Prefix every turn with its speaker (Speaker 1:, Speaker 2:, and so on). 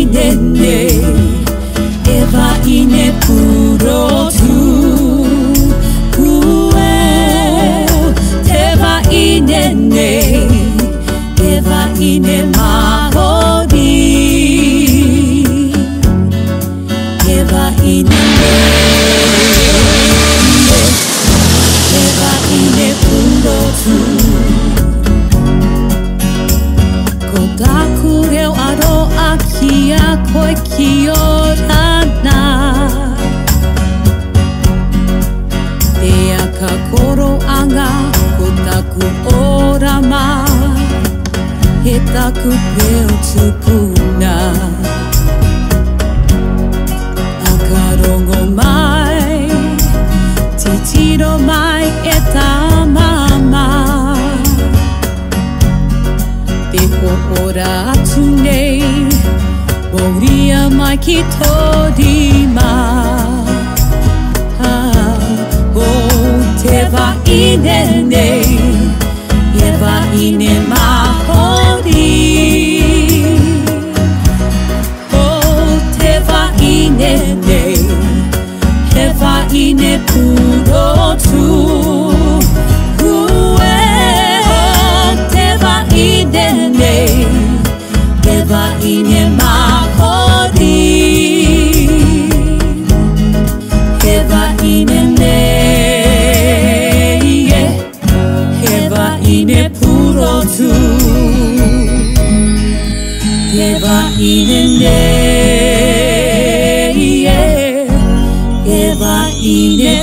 Speaker 1: inene Eva ine puro tu Teva inene Eva ine mahodi Eva inene Eva ine puro tu Kodakureu aro akia koe kiorana Ea ka koro anga kotaku orama He taku peo tupuna Akarongo mai Titiro mai e ta mama Te ora atu nei Moria mai ki todima Teva inene Eva ine mahodi Teva inene Eva ine puro tu Teva inene Eva ine mahodi Eva inene Ine puro tu Eva inene Eva ine